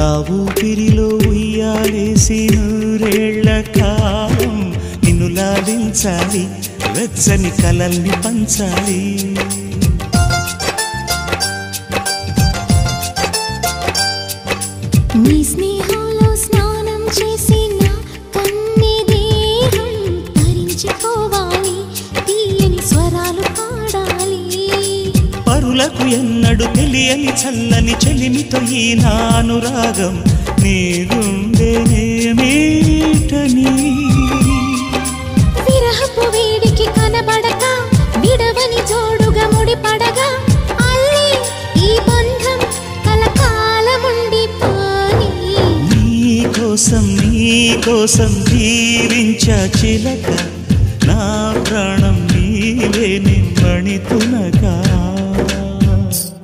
నా ఊపిరిలో ఉయ్యాలేసి నూరేళ్ల కాలం నిన్ను లాలించాలి, వెచ్చని కలల్ని పంచాలి. నీ స్నేహంలో స్నానం చేసి నా కన్ని దేహం తరించిపోవాలి, తీయని స్వరాలు పాడాలి. పరులకు ఎన్నడు తెలియని చల్లని చెలిమితో ఈ నా అనురాగం నీ గుండెనేమీటని. విరహపు వేడికి కనబడక విడవని జోడుగా ముడిపడగా అల్లి ఈ బంధం కలకాలముండిపోని. నీ కోసం జీవించా చిలక, నా ప్రాణం నీవే నిమ్మణి తునక.